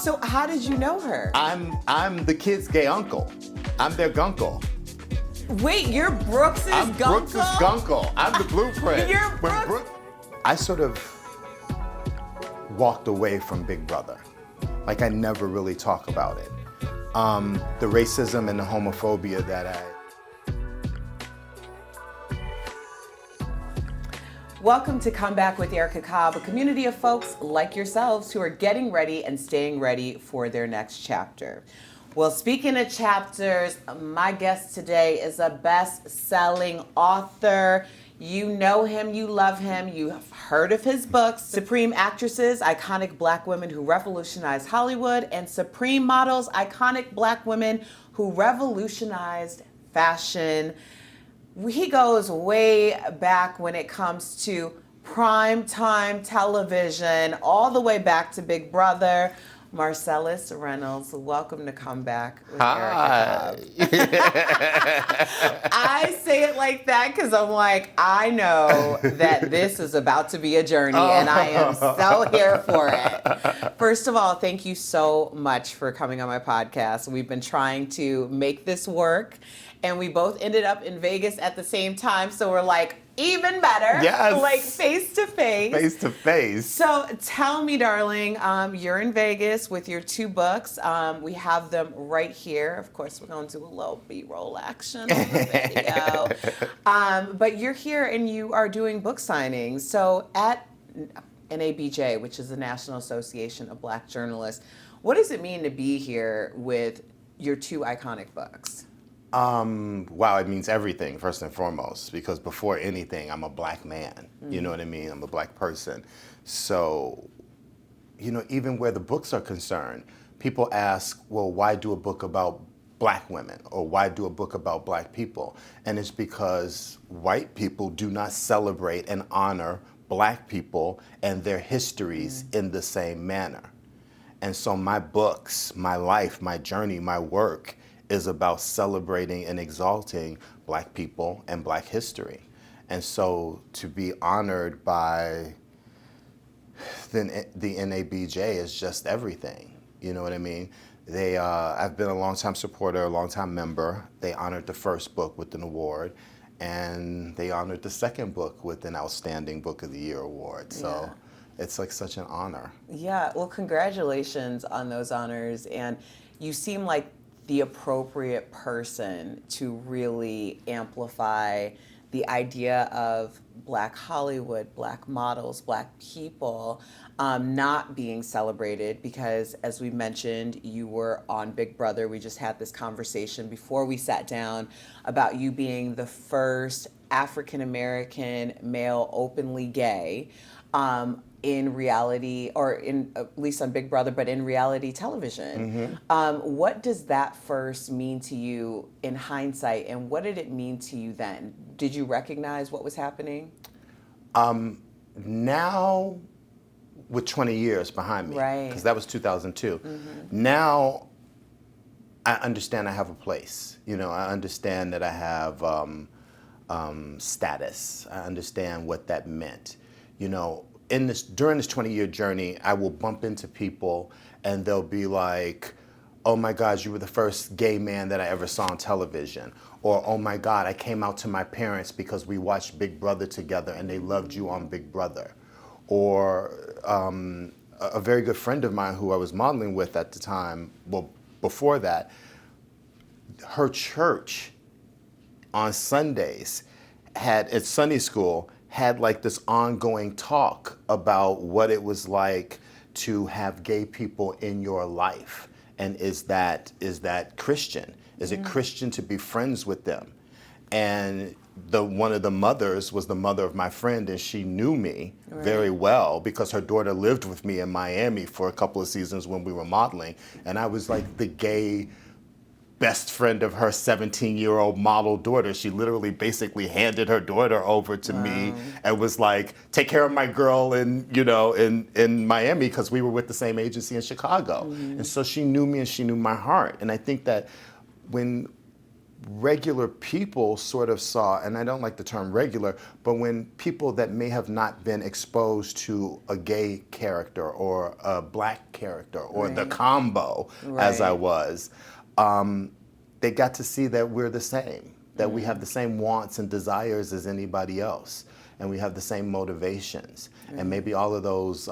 So how did you know her? I'm the kid's gay uncle. I'm their gunkle. Wait, you're Brooks's I'm gunkle? Brooks's gunkle. I'm the blueprint. You're When Brooks. I sort of walked away from Big Brother. Like, I never really talk about it. The racism and the homophobia that Welcome to Come Back with Erica Cobb, a community of folks like yourselves who are getting ready and staying ready for their next chapter. Well, speaking of chapters, my guest today is a best-selling author. You know him, you love him, you have heard of his books, Supreme Actresses, Iconic Black Women Who Revolutionized Hollywood, and Supreme Models, Iconic Black Women Who Revolutionized Fashion. He goes way back when it comes to primetime television, all the way back to Big Brother. Marcellas Reynolds, welcome to Come Back with Erica Cobb. I say it like that because I'm like, I know that this is about to be a journey, and I am so here for it. First of all, thank you so much for coming on my podcast. We've been trying to make this work, and we both ended up in Vegas at the same time, so we're like, even better. Yes. Like face to face. Face to face. So tell me, darling, you're in Vegas with your two books. We have them right here. Of course, we're going to do a little B-roll action on the video. But you're here and you are doing book signings. So at NABJ, which is the National Association of Black Journalists, what does it mean to be here with your two iconic books? Wow, it means everything, first and foremost, because before anything, I'm a black man. You know what I mean? I'm a black person. So, you know, even where the books are concerned, people ask, well, why do a book about black women? Or why do a book about black people? And it's because white people do not celebrate and honor black people and their histories in the same manner. And so my books, my life, my journey, my work is about celebrating and exalting black people and black history. And so to be honored by the NABJ is just everything. You know what I mean? I've been a longtime supporter, a longtime member. They honored the first book with an award, and they honored the second book with an Outstanding Book of the Year award. So it's like such an honor. Yeah, well, congratulations on those honors. And you seem like the appropriate person to really amplify the idea of Black Hollywood, Black models, Black people not being celebrated because, as we mentioned, you were on Big Brother. We just had this conversation before we sat down about you being the first African-American male openly gay in reality, or in at least on Big Brother, but in reality television. What does that first mean to you in hindsight, and what did it mean to you then? Did you recognize what was happening? Now, with 20 years behind me, Right. because that was 2002, now I understand I have a place. You know, I understand that I have status. I understand what that meant. You know, during this 20-year journey, I will bump into people and they'll be like, oh my God, you were the first gay man that I ever saw on television. Or, oh my God, I came out to my parents because we watched Big Brother together and they loved you on Big Brother. Or a very good friend of mine who I was modeling with at the time, well, before that, her church on Sundays at Sunday school had like this ongoing talk about what it was like to have gay people in your life. And is that Christian? Is it Christian to be friends with them? And one of the mothers was the mother of my friend, and she knew me very well because her daughter lived with me in Miami for a couple of seasons when we were modeling. And I was like the gay best friend of her 17-year-old model daughter. She literally basically handed her daughter over to me and was like, take care of my girl in Miami, because we were with the same agency in Chicago. And so she knew me and she knew my heart. And I think that when regular people sort of saw, and I don't like the term regular, but when people that may have not been exposed to a gay character or a black character or the Right. combo as I Right. was, they got to see that we're the same, that we have the same wants and desires as anybody else, and we have the same motivations. And maybe all of those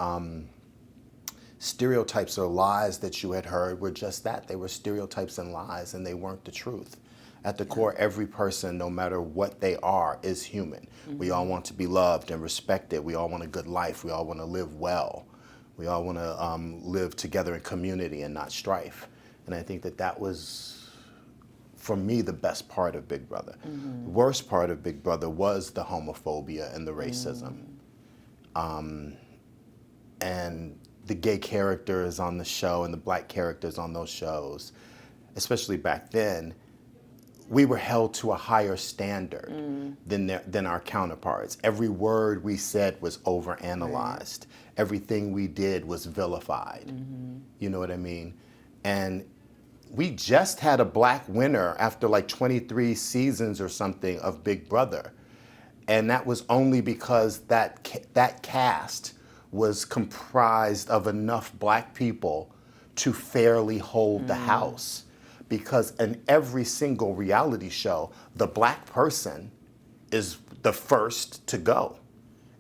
stereotypes or lies that you had heard were just that. They were stereotypes and lies, and they weren't the truth. At the core, every person, no matter what they are, is human. We all want to be loved and respected. We all want a good life. We all want to live well. We all want to live together in community and not strife. And I think that that was, for me, the best part of Big Brother. The worst part of Big Brother was the homophobia and the racism. And the gay characters on the show and the black characters on those shows, especially back then, we were held to a higher standard than our counterparts. Every word we said was overanalyzed. Everything we did was vilified. You know what I mean? And we just had a black winner after like 23 seasons or something of Big Brother. And that was only because that cast was comprised of enough black people to fairly hold the house. Because in every single reality show, the black person is the first to go.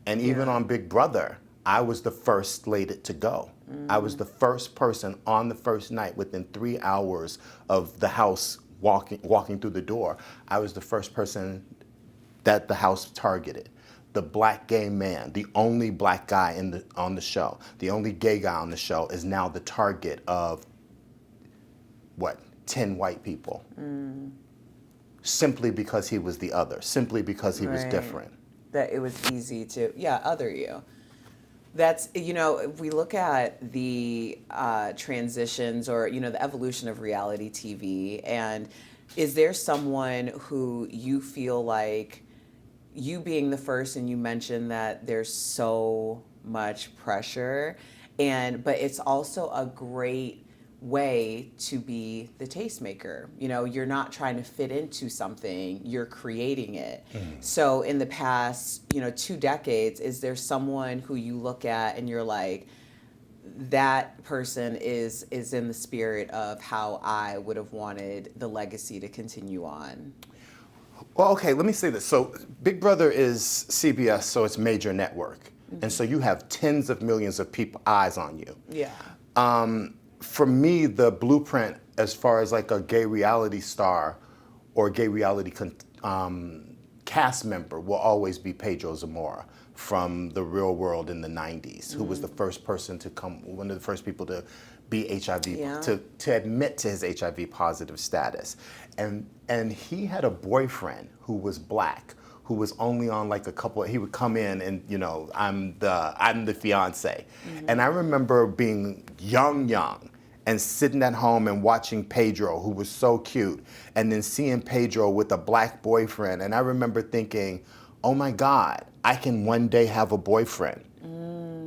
And even on Big Brother, I was the first slated to go. I was the first person on the first night within 3 hours of the house walking through the door. I was the first person that the house targeted. The black gay man, the only black guy on the show, the only gay guy on the show is now the target of, 10 white people. Simply because he was the other, simply because he was different. That it was easy to, other you. That's, if we look at the transitions or, the evolution of reality TV, and is there someone who you feel like, you being the first, and you mentioned that there's so much pressure, but it's also a great way to be the tastemaker. You're not trying to fit into something, you're creating it. So in the past, 2 decades, is there someone who you look at and you're like, that person is in the spirit of how I would have wanted the legacy to continue on? Well, okay, let me say this. So Big Brother is CBS, so it's major network. And so you have tens of millions of people, eyes on you. Yeah. For me, the blueprint as far as like a gay reality star or gay reality cast member will always be Pedro Zamora from The Real World in the 90s, who was the first person to come, one of the first people to be HIV, to admit to his HIV positive status. And he had a boyfriend who was black, who was only on like a couple, he would come in and, I'm the fiance. And I remember being young, and sitting at home and watching Pedro, who was so cute, and then seeing Pedro with a black boyfriend. And I remember thinking, oh my God, I can one day have a boyfriend.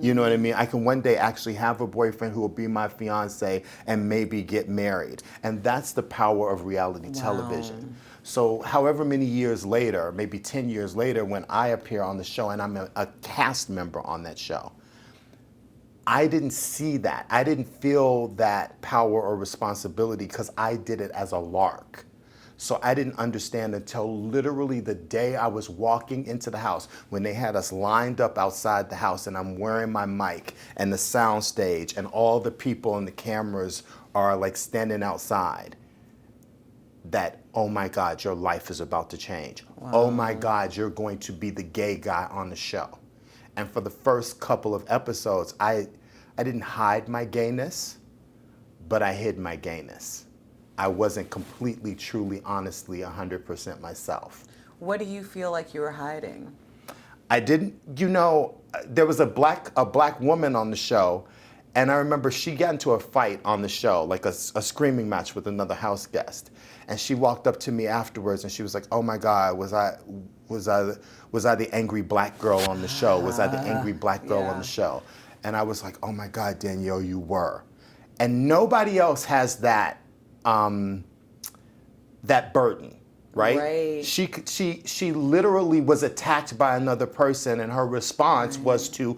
You know what I mean? I can one day actually have a boyfriend who will be my fiance and maybe get married. And that's the power of reality television. So however many years later, maybe 10 years later, when I appear on the show and I'm a cast member on that show, I didn't see that. I didn't feel that power or responsibility because I did it as a lark. So I didn't understand until literally the day I was walking into the house, when they had us lined up outside the house and I'm wearing my mic and the sound stage and all the people and the cameras are like standing outside, that, oh my God, your life is about to change. Oh my God, you're going to be the gay guy on the show. And for the first couple of episodes, I didn't hide my gayness, but I hid my gayness. I wasn't completely, truly, honestly, 100% myself. What do you feel like you were hiding? I didn't, there was a black woman on the show, and I remember she got into a fight on the show, like a screaming match with another house guest. And she walked up to me afterwards and she was like, oh my God, was I the angry black girl on the show? Was I the angry black girl on the show? And I was like, oh my God, Danielle, you were. And nobody else has that, that burden. right? Right. She literally was attacked by another person, and her response was to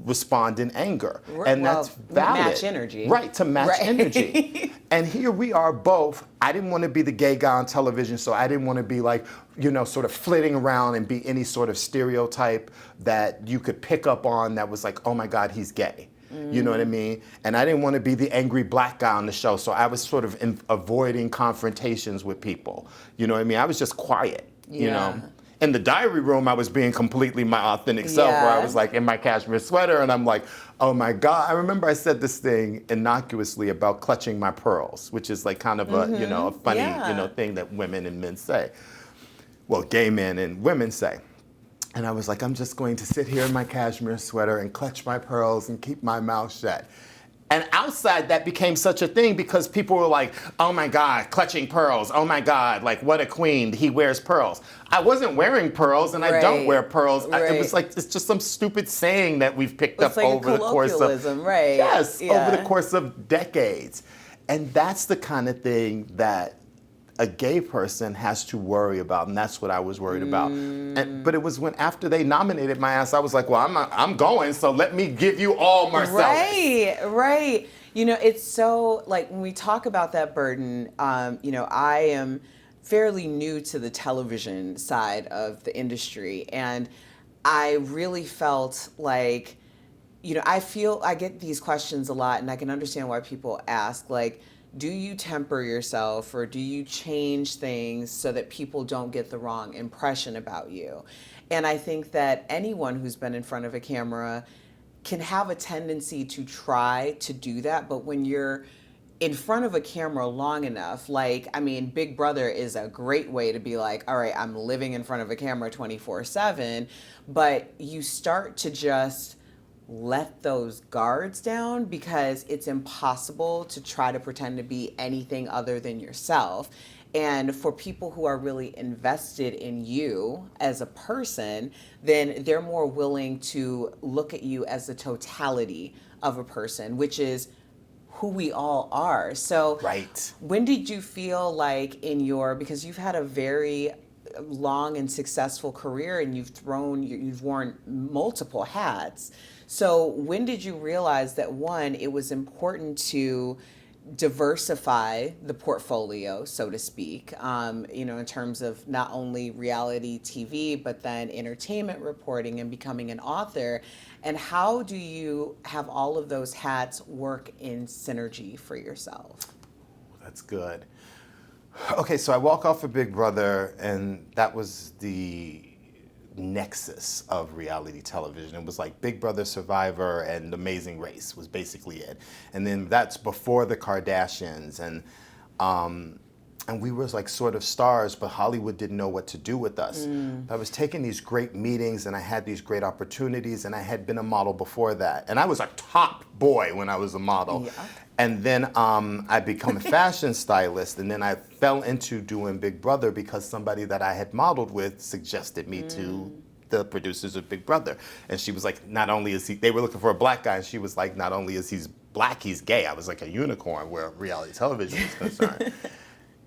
respond in anger, and that's Well, valid. match energy. Right, to match Right. energy. And here we are both. I didn't want to be the gay guy on television, so I didn't want to be like, sort of flitting around and be any sort of stereotype that you could pick up on that was like, oh my God, he's gay. You know what I mean? And I didn't want to be the angry black guy on the show, so I was sort of avoiding confrontations with people. You know what I mean? I was just quiet, Yeah. In the diary room, I was being completely my authentic self, where I Yeah. was like in my cashmere sweater, and I'm like, oh my God. I remember I said this thing innocuously about clutching my pearls, which is like kind of a, a funny, Yeah. thing that women and men say. Well, gay men and women say. And I was like, I'm just going to sit here in my cashmere sweater and clutch my pearls and keep my mouth shut. And outside, that became such a thing because people were like, oh my God, clutching pearls. Oh my God, like what a queen, he wears pearls. I wasn't wearing pearls and I don't Right. wear pearls. It Right. was like, it's just some stupid saying that we've picked It's up like over a the course of, colloquialism, right? yes, over Yeah. the course of decades. And that's the kind of thing that a gay person has to worry about, and that's what I was worried about. But it was when after they nominated my ass, I was like, well, I'm going, so let me give you all Marcellas. Right, right. It's so like when we talk about that burden, I am fairly new to the television side of the industry, and I really felt like, I get these questions a lot, and I can understand why people ask, like, do you temper yourself or do you change things so that people don't get the wrong impression about you? And I think that anyone who's been in front of a camera can have a tendency to try to do that, but when you're in front of a camera long enough, Big Brother is a great way to be like, all right, I'm living in front of a camera 24/7, but you start to just let those guards down because it's impossible to try to pretend to be anything other than yourself. And for people who are really invested in you as a person, then they're more willing to look at you as the totality of a person, which is who we all are. So, Right. when did you feel like because you've had a very long and successful career and you've worn multiple hats. So when did you realize that one, it was important to diversify the portfolio, so to speak, in terms of not only reality TV, but then entertainment reporting and becoming an author? And how do you have all of those hats work in synergy for yourself? That's good. Okay, so I walk off of Big Brother, and that was the nexus of reality television. It was like Big Brother, Survivor, and Amazing Race was basically it. And then that's before the Kardashians, and we were like sort of stars, but Hollywood didn't know what to do with us. I was taking these great meetings, and I had these great opportunities, and I had been a model before that. And I was a top boy when I was a model. Yeah. And then I become a fashion stylist, and then I fell into doing Big Brother because somebody that I had modeled with suggested me to the producers of Big Brother. And she was like, not only is they were looking for a black guy, and she was like, not only is he black, he's gay. I was like a unicorn where reality television is concerned.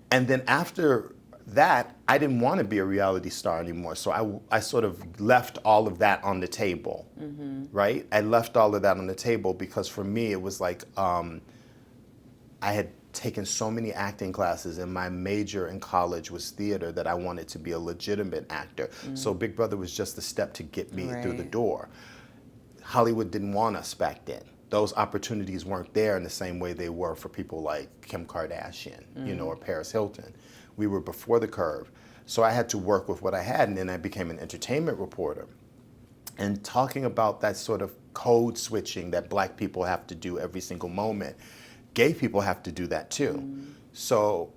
And then after that, I didn't want to be a reality star anymore. So I sort of left all of that on the table, right? I left all of that on the table because for me, it was like, I had taken so many acting classes, and my major in college was theater, that I wanted to be a legitimate actor. So Big Brother was just a step to get me through the Right. door. Hollywood didn't want us back then. Those opportunities weren't there in the same way they were for people like Kim Kardashian, or Paris Hilton. We were before the curve. So I had to work with what I had, and then I became an entertainment reporter. And talking about that sort of code switching that black people have to do every single moment, gay people have to do that too. So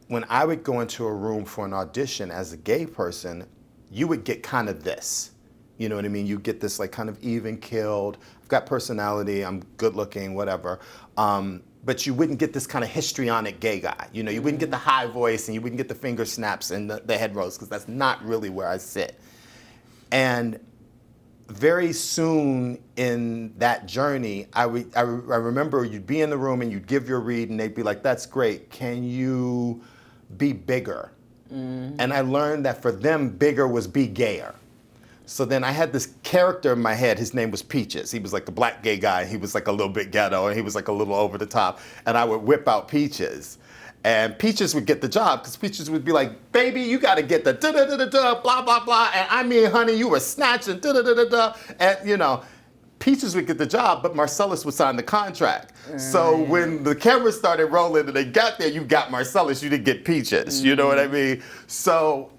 when I would go into a room for an audition as a gay person, you would get kind of this. You know what I mean? You get this like kind of even keeled, I've got personality, I'm good looking, whatever. But you wouldn't get this kind of histrionic gay guy. You wouldn't get the high voice, and you wouldn't get the finger snaps and the head rolls, because that's not really where I sit. And very soon in that journey, I remember you'd be in the room and you'd give your read, and they'd be like, that's great, can you be bigger? And I learned that for them, bigger was be gayer. So then I had this character in my head. His name was Peaches. He was like a black gay guy. He was like a little bit ghetto, and he was like a little over the top. And I would whip out Peaches. And Peaches would get the job because Peaches would be like, baby, you got to get the da-da-da-da-da, blah, blah, blah. And I mean, honey, you were snatching, da-da-da-da-da. And, you know, Peaches would get the job, but Marcellas would sign the contract. So when the cameras started rolling and they got there, you got Marcellas, you didn't get Peaches. You know what I mean? So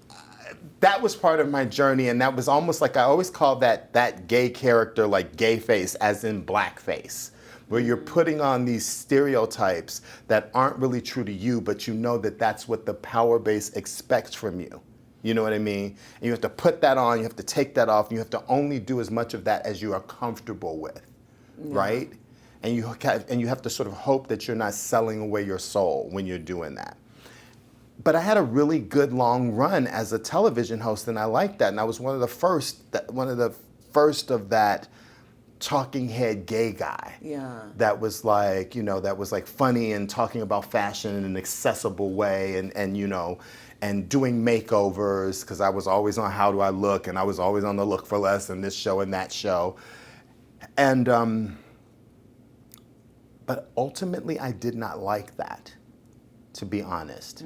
that was part of my journey, and that was almost like I always call that gay character like gay face, as in blackface, where you're putting on these stereotypes that aren't really true to you, but you know that that's what the power base expects from you. You know what I mean? And you have to put that on, you have to take that off, and you have to only do as much of that as you are comfortable with, right? And you have to sort of hope that you're not selling away your soul when you're doing that. But I had a really good long run as a television host, and I liked that. And I was one of the first of that talking head gay guy. Yeah. That was like, you know, that was like funny and talking about fashion in an accessible way, and you know, and doing makeovers, because I was always on How Do I Look, and I was always on the Look for Less and this show and that show. And but ultimately I did not like that, to be honest,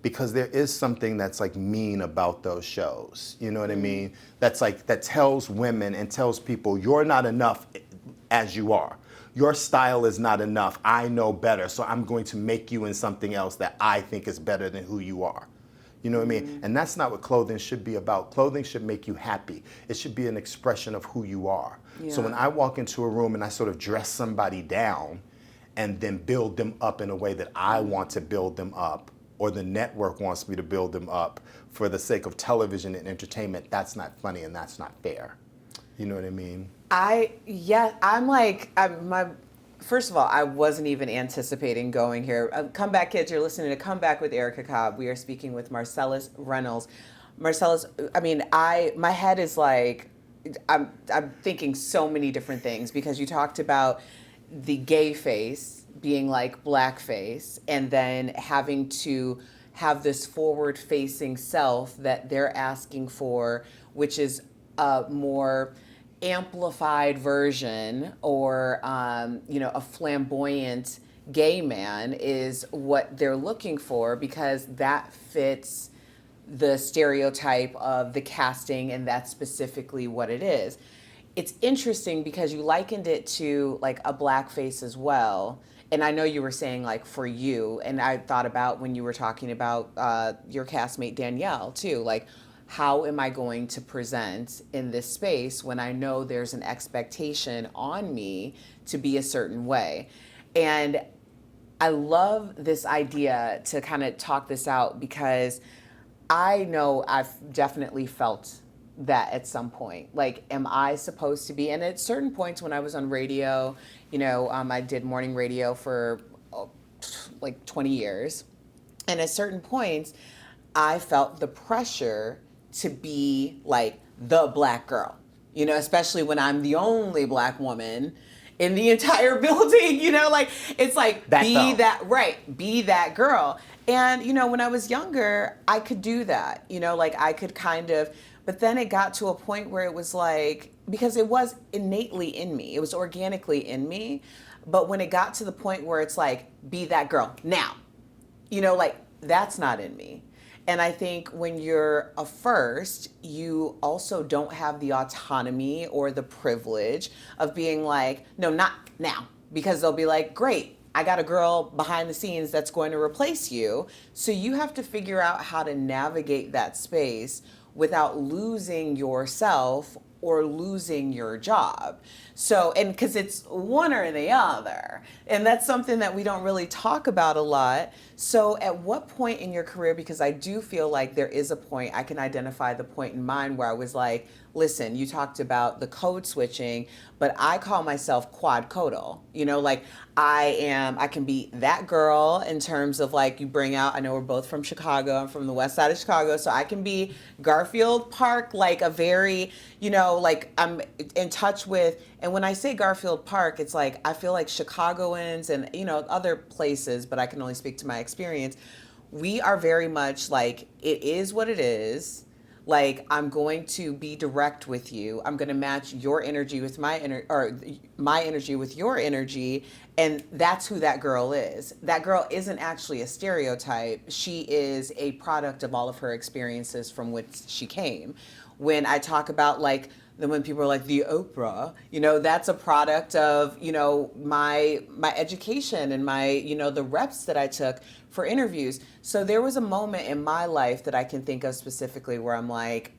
because there is something that's like mean about those shows. You know what I mean? That's like, that tells women and tells people, you're not enough as you are. Your style is not enough. I know better, so I'm going to make you in something else that I think is better than who you are. You know what I mean? And that's not what clothing should be about. Clothing should make you happy. It should be an expression of who you are. So when I walk into a room and I sort of dress somebody down, and then build them up in a way that I want to build them up, or the network wants me to build them up for the sake of television and entertainment, that's not funny and that's not fair. You know what I mean? First of all, I wasn't even anticipating going here. Come Back Kids, you're listening to Come Back with Erica Cobb. We are speaking with Marcellas Reynolds. Marcellas, I mean, my head is like, I'm thinking so many different things, because you talked about the gay face being like blackface, and then having to have this forward-facing self that they're asking for, which is a more amplified version, or you know, a flamboyant gay man is what they're looking for, because that fits the stereotype of the casting, and that's specifically what it is. It's interesting because you likened it to like a blackface as well. And I know you were saying like for you, and I thought about when you were talking about your castmate Danielle too, like how am I going to present in this space when I know there's an expectation on me to be a certain way? And I love this idea to kind of talk this out, because I know I've definitely felt that at some point. Like, am I supposed to be? And at certain points when I was on radio, you know, I did morning radio for like 20 years. And at certain points, I felt the pressure to be like the black girl, you know, especially when I'm the only black woman in the entire building, you know, like it's like be that girl. And, you know, when I was younger, I could do that, you know, like I could kind of, but then it got to a point where it was like, because it was innately in me, it was organically in me. But when it got to the point where it's like, be that girl now, you know, like that's not in me. And I think when you're a first, you also don't have the autonomy or the privilege of being like, no, not now, because they'll be like, great, I got a girl behind the scenes that's going to replace you. So you have to figure out how to navigate that space without losing yourself or losing your job. So, and because it's one or the other, and that's something that we don't really talk about a lot. So at what point in your career, because I do feel like there is a point, I can identify the point in mine where I was like, listen, you talked about the code switching, but I call myself quadcodal, you know, like I can be that girl in terms of like you bring out, I know we're both from Chicago, I'm from the west side of Chicago, so I can be Garfield Park, like a very, you know, like I'm in touch with, and when I say Garfield Park, it's like, I feel like Chicagoans and, you know, other places, but I can only speak to my experience. we are very much like, it is what it is. Like, I'm going to be direct with you. I'm going to match your energy with my or my energy with your energy, and that's who that girl is. That girl isn't actually a stereotype. She is a product of all of her experiences from which she came. When I talk about, like, then when people are like the Oprah, that's a product of, my education and my, the reps that I took for interviews. So there was a moment in my life that I can think of specifically where I'm like,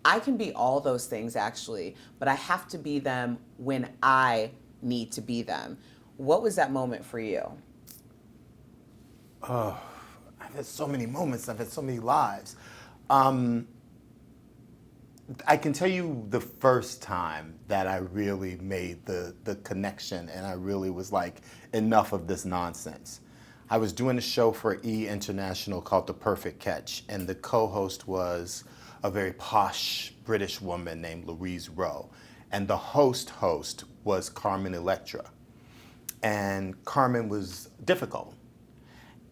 I can be all those things actually, but I have to be them when I need to be them. What was that moment for you? I've had so many moments. I've had so many lives. I can tell you the first time that I really made the connection and I really was like, enough of this nonsense. I was doing a show for E! International called The Perfect Catch, and the co-host was a very posh British woman named Louise Rowe, and the host was Carmen Electra. And Carmen was difficult.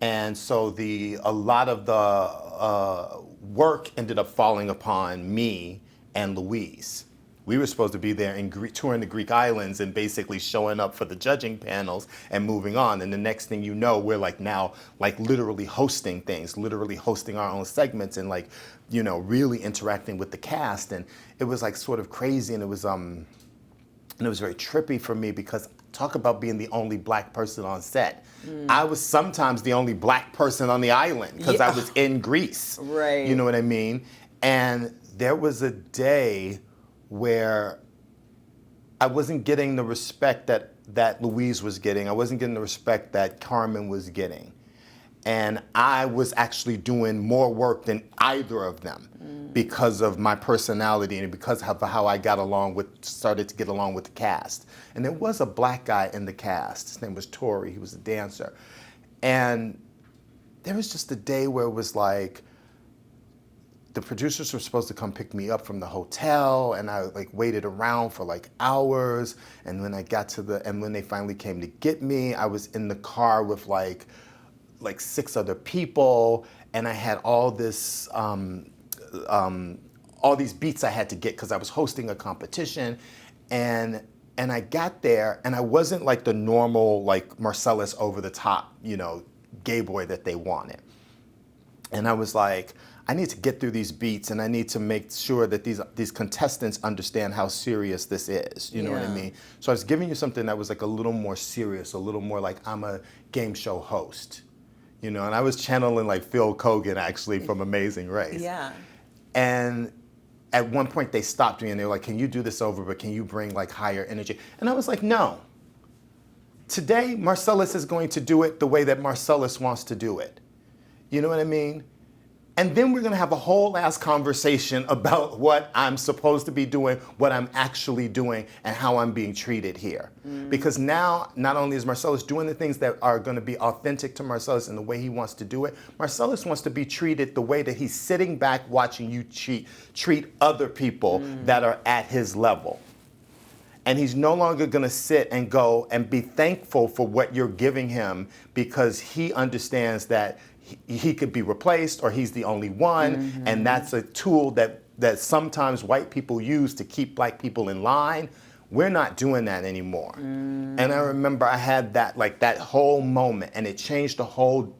And so a lot of the work ended up falling upon me and Louise. We were supposed to be there touring the Greek islands and basically showing up for the judging panels and moving on. And the next thing you know, we're like now like literally hosting things, literally hosting our own segments and like, really interacting with the cast. And it was like sort of crazy, and it was very trippy for me because talk about being the only black person on set. I was sometimes the only black person on the island because I was in Greece. Right. You know what I mean? And there was a day where I wasn't getting the respect that Louise was getting. I wasn't getting the respect that Carmen was getting. And I was actually doing more work than either of them because of my personality and because of how I started to get along with the cast. And there was a black guy in the cast. His name was Tori. He was a dancer. And there was just a day where it was like, the producers were supposed to come pick me up from the hotel, and I like waited around for like hours. And when I got when they finally came to get me, I was in the car with like 6 other people, and I had all these beats I had to get because I was hosting a competition, and I got there, and I wasn't like the normal like Marcellas over the top, gay boy that they wanted. And I was like, I need to get through these beats, and I need to make sure that these contestants understand how serious this is. You know what I mean? So I was giving you something that was like a little more serious, a little more like I'm a game show host. And I was channeling like Phil Kogan actually from Amazing Race. Yeah. And at one point they stopped me and they were like, can you do this over, but can you bring like higher energy? And I was like, no. Today, Marcellus is going to do it the way that Marcellus wants to do it. You know what I mean? And then we're going to have a whole ass conversation about what I'm supposed to be doing, what I'm actually doing, and how I'm being treated here. Because now, not only is Marcellus doing the things that are going to be authentic to Marcellus and the way he wants to do it, Marcellus wants to be treated the way that he's sitting back watching you treat other people that are at his level. And he's no longer going to sit and go and be thankful for what you're giving him because he understands that he could be replaced or he's the only one. And that's a tool that sometimes white people use to keep black people in line. We're not doing that anymore. And I remember I had that whole moment, and it changed the whole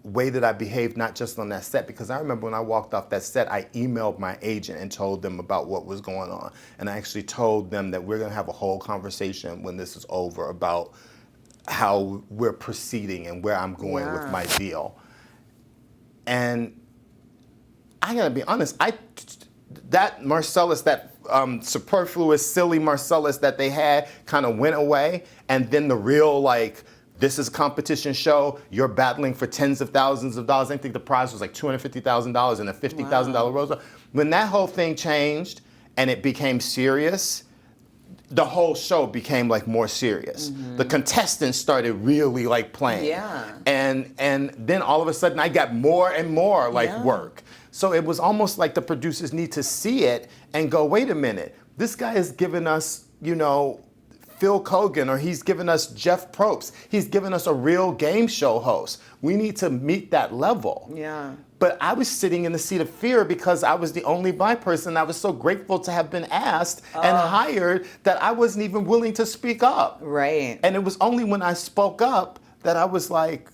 way that I behaved, not just on that set, because I remember when I walked off that set, I emailed my agent and told them about what was going on. And I actually told them that we're going to have a whole conversation when this is over about how we're proceeding and where I'm going with my deal. And I gotta be honest, that Marcellus, that superfluous, silly Marcellus that they had kind of went away, and then the real like, this is a competition show, you're battling for tens of thousands of dollars. I think the prize was like $250,000 and a $50,000 rose. When that whole thing changed and it became serious, the whole show became like more serious. The contestants started really like playing. Yeah. And then all of a sudden I got more and more like work. So it was almost like the producers need to see it and go, wait a minute, this guy has given us, Phil Kogan, or he's given us Jeff Probst. He's given us a real game show host. We need to meet that level. Yeah. But I was sitting in the seat of fear because I was the only Black person. I was so grateful to have been asked and hired that I wasn't even willing to speak up. Right. And it was only when I spoke up that I was like,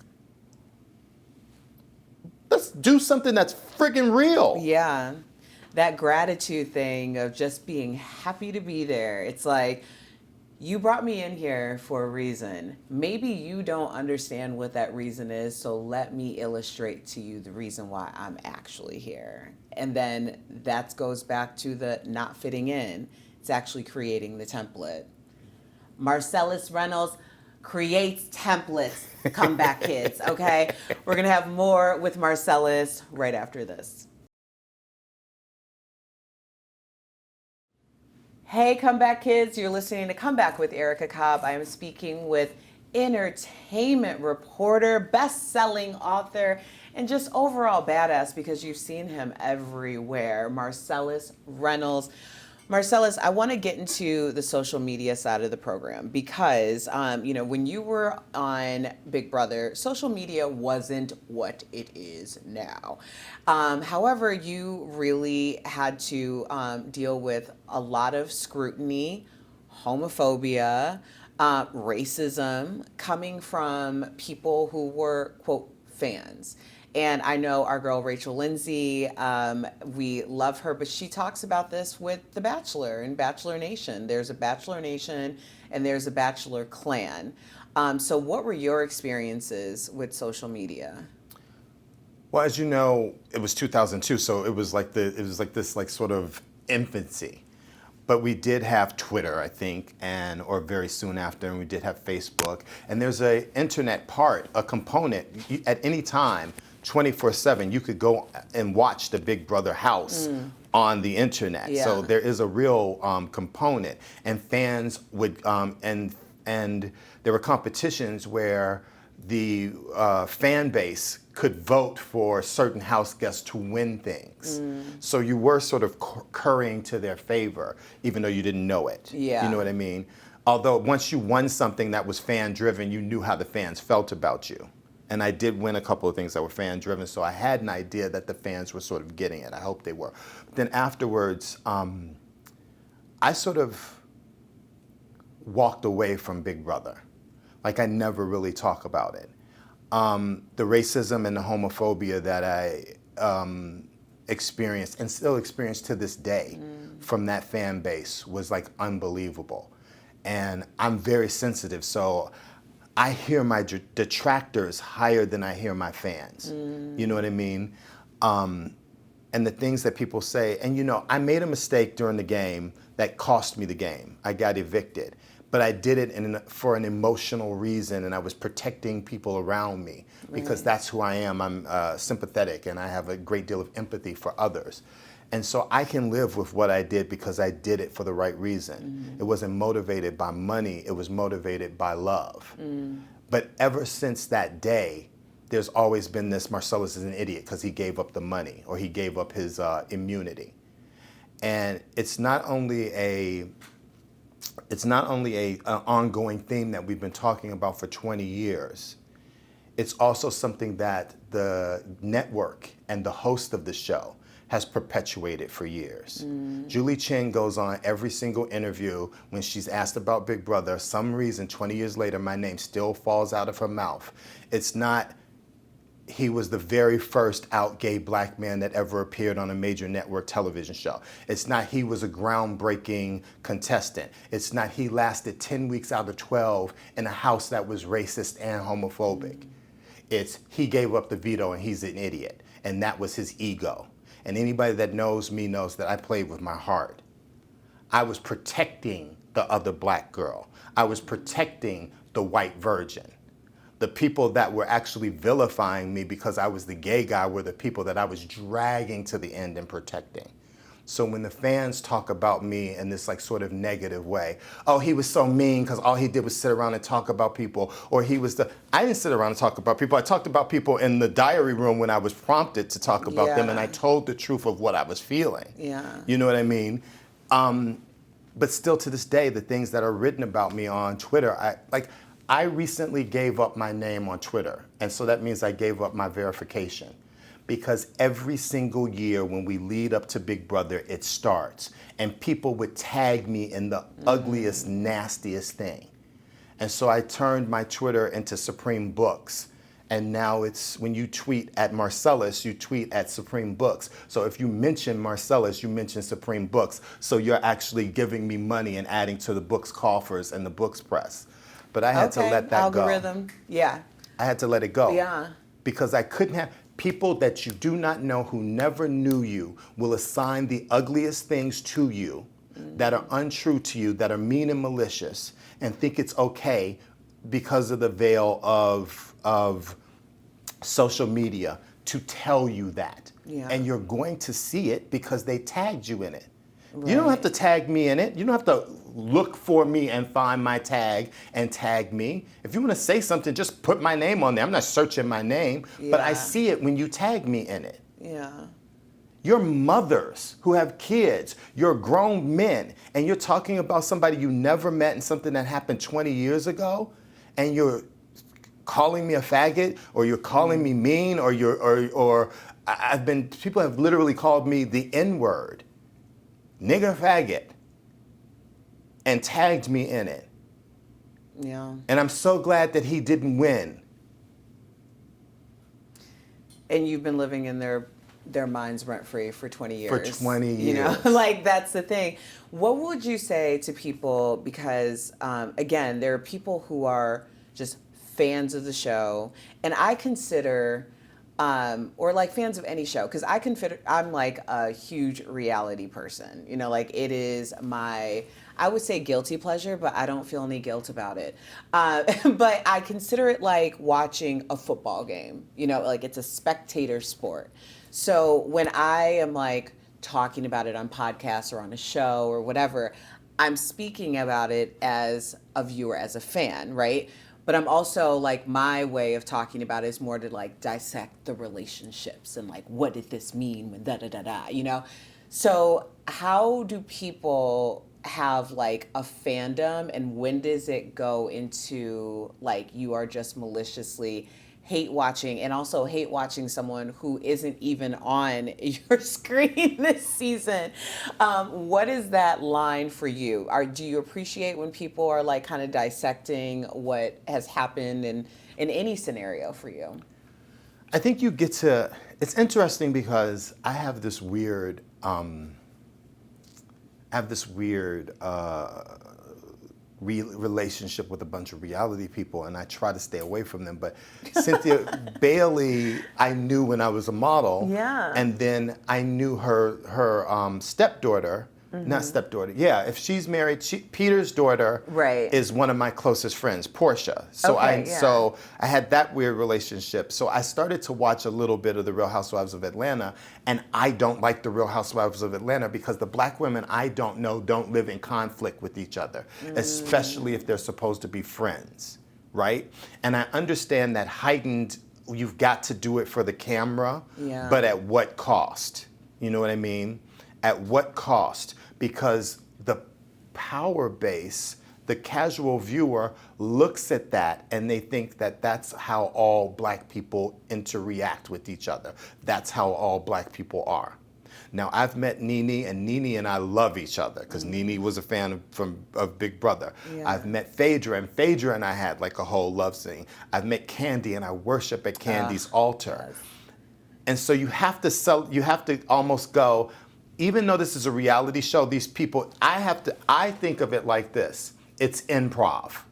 let's do something that's friggin' real. Yeah. That gratitude thing of just being happy to be there. It's like, you brought me in here for a reason. Maybe you don't understand what that reason is, so let me illustrate to you the reason why I'm actually here. And then that goes back to the not fitting in. It's actually creating the template. Marcellas Reynolds creates templates. Come back, kids, okay? We're going to have more with Marcellas right after this. Hey, Comeback Kids. You're listening to Comeback with Erica Cobb. I am speaking with entertainment reporter, best-selling author, and just overall badass because you've seen him everywhere, Marcellas Reynolds. Marcellas, I want to get into the social media side of the program because, when you were on Big Brother, social media wasn't what it is now. However, you really had to deal with a lot of scrutiny, homophobia, racism coming from people who were, quote, fans. And I know our girl Rachel Lindsay, we love her, but she talks about this with The Bachelor and Bachelor Nation. There's a Bachelor Nation and there's a Bachelor clan. So what were your experiences with social media? Well, as you know, it was 2002, so it was like this sort of infancy. But we did have Twitter, I think, or very soon after, and we did have Facebook. And there's a internet part, a component. At any time, 24/7, you could go and watch the Big Brother house on the internet. Yeah. So there is a real component, and fans would and there were competitions where the fan base could vote for certain house guests to win things. So you were sort of currying to their favor, even though you didn't know it. Yeah. You know what I mean? Although once you won something that was fan driven, you knew how the fans felt about you. And I did win a couple of things that were fan driven, so I had an idea that the fans were sort of getting it. I hope they were. But then afterwards, I sort of walked away from Big Brother. Like I never really talk about it. The racism and the homophobia that I experienced and still experience to this day from that fan base was like unbelievable. And I'm very sensitive, so I hear my detractors higher than I hear my fans. You know what I mean? And the things that people say, and I made a mistake during the game that cost me the game. I got evicted. But I did it for an emotional reason, and I was protecting people around me because that's who I am. I'm sympathetic, and I have a great deal of empathy for others. And so I can live with what I did because I did it for the right reason. It wasn't motivated by money, it was motivated by love. But ever since that day, there's always been this Marcellas is an idiot because he gave up the money or he gave up his immunity. And it's not only an ongoing theme that we've been talking about for 20 years. It's also something that the network and the host of the show has perpetuated for years. Julie Chen goes on every single interview when she's asked about Big Brother. Some reason, 20 years later, my name still falls out of her mouth. It's not, he was the very first out gay Black man that ever appeared on a major network television show. It's not he was a groundbreaking contestant. It's not he lasted 10 weeks out of 12 in a house that was racist and homophobic. It's he gave up the veto and he's an idiot. And that was his ego. And anybody that knows me knows that I played with my heart. I was protecting the other Black girl. I was protecting the white virgin. The people that were actually vilifying me because I was the gay guy were the people that I was dragging to the end and protecting. So when the fans talk about me in this like sort of negative way, oh, he was so mean because all he did was sit around and talk about people, or I didn't sit around and talk about people. I talked about people in the diary room when I was prompted to talk about them, and I told the truth of what I was feeling. Yeah. You know what I mean? But still to this day, the things that are written about me on Twitter, I recently gave up my name on Twitter. And so that means I gave up my verification. Because every single year when we lead up to Big Brother, it starts. And people would tag me in the ugliest, nastiest thing. And so I turned my Twitter into Supreme Books. And now it's, when you tweet at Marcellas, you tweet at Supreme Books. So if you mention Marcellas, you mention Supreme Books. So you're actually giving me money and adding to the books coffers and the books press. But I had to let that algorithm. go. Yeah. I had to let it go. Yeah. Because I couldn't have, people that you do not know who never knew you will assign the ugliest things to you that are untrue to you, that are mean and malicious, and think it's okay because of the veil of social media to tell you that. Yeah. And you're going to see it because they tagged you in it. Right. You don't have to tag me in it. You don't have to look for me and find my tag and tag me. If you want to say something, just put my name on there. I'm not searching my name, but I see it when you tag me in it. Yeah. You're mothers who have kids. You're grown men, and you're talking about somebody you never met and something that happened 20 years ago, and you're calling me a faggot, or you're calling me mean, or people have literally called me the N-word, nigger faggot, and tagged me in it. Yeah. And I'm so glad that he didn't win. And you've been living in their minds rent-free for 20 years. For 20 years. You know, like that's the thing. What would you say to people, because again, there are people who are just fans of the show, and I consider, or like fans of any show, because I'm like a huge reality person. You know, like it is my, I would say guilty pleasure, but I don't feel any guilt about it. But I consider it like watching a football game. You know, like it's a spectator sport. So when I am like talking about it on podcasts or on a show or whatever, I'm speaking about it as a viewer, as a fan, right? But I'm also like, my way of talking about it is more to like dissect the relationships and like, what did this mean when da-da-da-da, you know? So how do people have like a fandom, and when does it go into like you are just maliciously hate watching, and also hate watching someone who isn't even on your screen this season? What is that line for you? Do you appreciate when people are like kind of dissecting what has happened in any scenario for you? I think you get to, it's interesting because I have this weird, relationship with a bunch of reality people, and I try to stay away from them. But Cynthia Bailey, I knew when I was a model. Yeah. And then I knew her stepdaughter. Not stepdaughter. Yeah, if she's married, Peter's daughter Right. is one of my closest friends, Portia. So I had that weird relationship. So I started to watch a little bit of The Real Housewives of Atlanta, and I don't like The Real Housewives of Atlanta because the black women I don't know don't live in conflict with each other, especially if they're supposed to be friends, right? And I understand that heightened, you've got to do it for the camera, but at what cost? You know what I mean? At what cost? Because the power base, the casual viewer looks at that and they think that that's how all black people interact with each other. That's how all black people are. Now, I've met Nene, and Nene and I love each other because Nene was a fan of Big Brother. Yeah. I've met Phaedra, and Phaedra and I had like a whole love scene. I've met Candy, and I worship at Candy's altar. Yes. And so you have to almost go, even though this is a reality show, these people, I think of it like this. It's improv.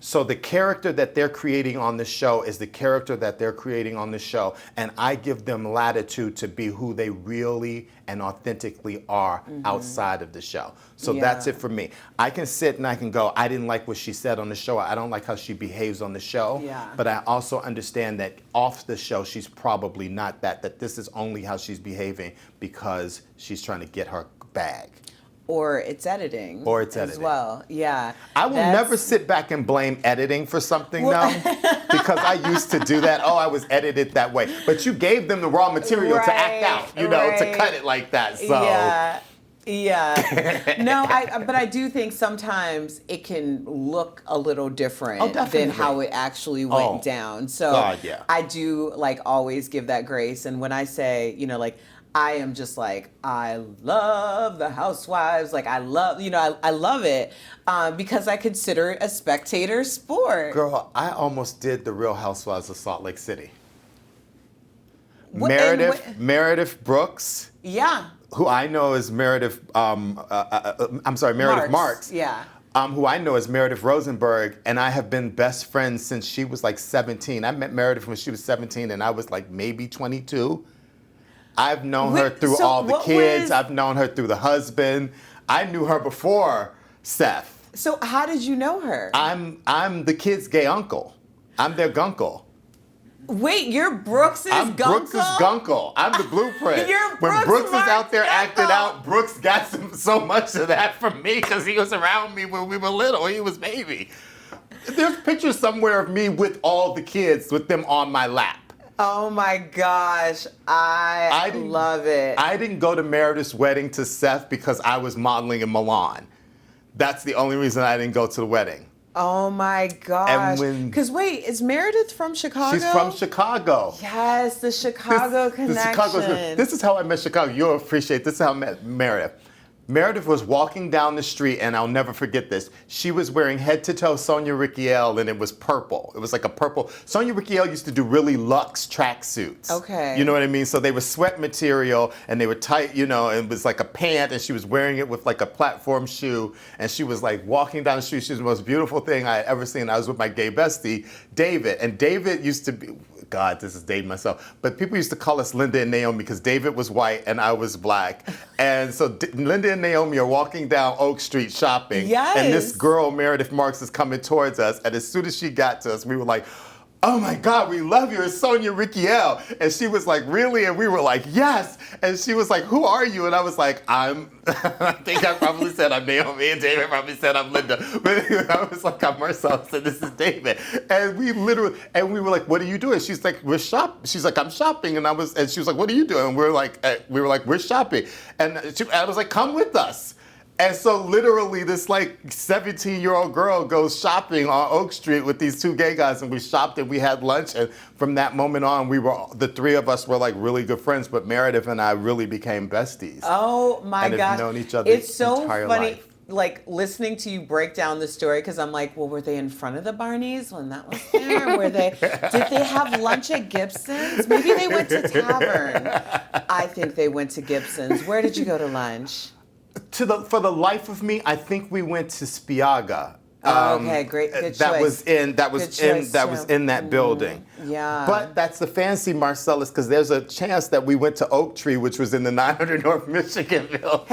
So the character that they're creating on the show is the character that they're creating on the show, and I give them latitude to be who they really and authentically are outside of the show. So that's it for me. I can sit and I can go, I didn't like what she said on the show. I don't like how she behaves on the show. Yeah. But I also understand that off the show, she's probably not that this is only how she's behaving because she's trying to get her bag. Or it's editing. Or it's as editing. well. Yeah. I will never sit back and blame editing for something now, because I used to do that. Oh, I was edited that way. But you gave them the raw material to act out, to cut it like that. So Yeah. No, but I do think sometimes it can look a little different Oh, than definitely. how it actually went Oh, down. So God, yeah. I do like always give that grace. And when I say, like I am just like, I love the Housewives. Like I love, I love it because I consider it a spectator sport. Girl, I almost did the Real Housewives of Salt Lake City. Meredith Brooks, Yeah. who I know is Meredith, Meredith Marks. Yeah. Who I know is Meredith Rosenberg, and I have been best friends since she was like 17. I met Meredith when she was 17, and I was like maybe 22. I've known her through all the kids. I've known her through the husband. I knew her before Seth. So how did you know her? I'm the kid's gay uncle. I'm their gunkle. Wait, you're Brooks's I'm gunkle? Brooks's gunkle. I'm the blueprint. You're when Brooks Brooks is Mark's out there gunkle. acting out, Brooks got so much of that from me because he was around me when we were little. He was baby. There's pictures somewhere of me with all the kids, with them on my lap. Oh my gosh, I love it. I didn't go to Meredith's wedding to Seth because I was modeling in Milan. That's the only reason I didn't go to the wedding. Oh my gosh. And because wait, is Meredith from Chicago? She's from Chicago. Yes, the Chicago connection. This is how I met Chicago. You'll appreciate this is how I met Meredith. Meredith was walking down the street, and I'll never forget this. She was wearing head-to-toe Sonia Rykiel, and it was purple. It was like a purple. Sonia Rykiel used to do really luxe tracksuits. Okay. You know what I mean? So they were sweat material, and they were tight, and it was like a pant, and she was wearing it with like a platform shoe, and she was like walking down the street. She was the most beautiful thing I had ever seen. I was with my gay bestie, David, and David used to be, God, this is dating myself, but people used to call us Linda and Naomi because David was white and I was black. And so Linda and Naomi are walking down Oak Street shopping. Yes. And this girl, Meredith Marks, is coming towards us. And as soon as she got to us, we were like, oh my God, we love you. It's Sonia Rykiel. And she was like, really? And we were like, yes. And she was like, who are you? And I was like, I think I probably said I'm Naomi, and David probably said I'm Linda. But I was like, I'm Marcellas, and this is David. And we were like, what are you doing? She's like, she's like, I'm shopping. And she was like, what are you doing? And we were like, we're shopping. And I was like, come with us. And so literally this like 17-year-old girl goes shopping on Oak Street with these two gay guys, and we shopped and we had lunch, and from that moment on the three of us were like really good friends, but Meredith and I really became besties. Oh my gosh. Have known each other it's so entire funny. life. Like listening to you break down the story, because I'm like, well, were they in front of the Barneys when that was there? Did they have lunch at Gibson's? Maybe they went to Tavern. I think they went to Gibson's. Where did you go to lunch? For the life of me, I think we went to Spiaggia. Okay, great, good choice. That was in that building. Yeah. But that's the fancy Marcellas, because there's a chance that we went to Oak Tree, which was in the 900 North Michigan building.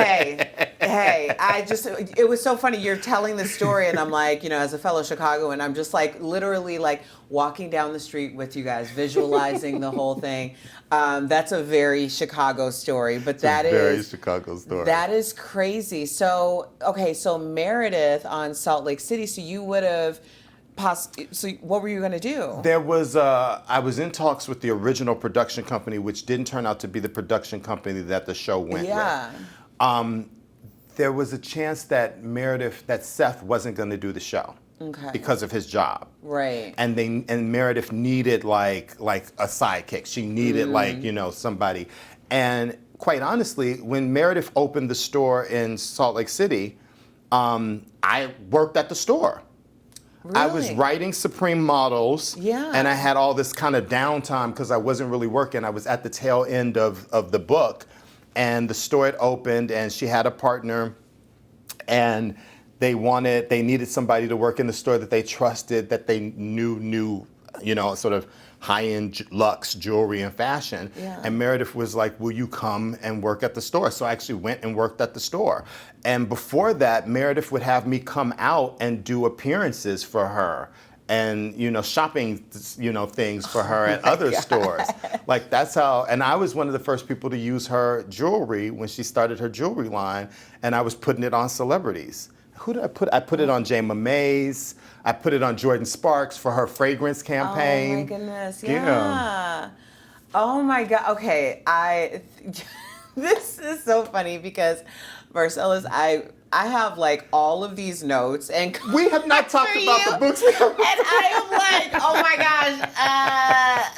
Hey, it was so funny. You're telling the story, and I'm like, as a fellow Chicagoan, I'm just like literally like walking down the street with you guys, visualizing the whole thing. That's a very Chicago story, but that is a very Chicago story. That is crazy. So, okay, so Meredith on Salt Lake City, so you would have so what were you going to do? There was, I was in talks with the original production company, which didn't turn out to be the production company that the show went with. There was a chance that Seth wasn't going to do the show. Okay. Because of his job. Right. And Meredith needed like a sidekick. She needed somebody. And quite honestly, when Meredith opened the store in Salt Lake City, I worked at the store. Really? I was writing Supreme Models. Yeah. And I had all this kind of downtime because I wasn't really working. I was at the tail end of the book. And the store had opened, and she had a partner, and they needed somebody to work in the store that they trusted, that they knew, sort of high-end luxe jewelry and fashion. Yeah. And Meredith was like, will you come and work at the store? So I actually went and worked at the store. And before that, Meredith would have me come out and do appearances for her. And shopping things for her at other stores. Like that's how. And I was one of the first people to use her jewelry when she started her jewelry line, and I was putting it on celebrities. Who did I put? I put it on Jayma Mays. I put it on Jordan Sparks for her fragrance campaign. Oh my goodness! Yeah. Oh my God. Okay, this is so funny because Marcellas, I have like all of these notes and We have not talked for about you, the books. and I am like, oh my gosh,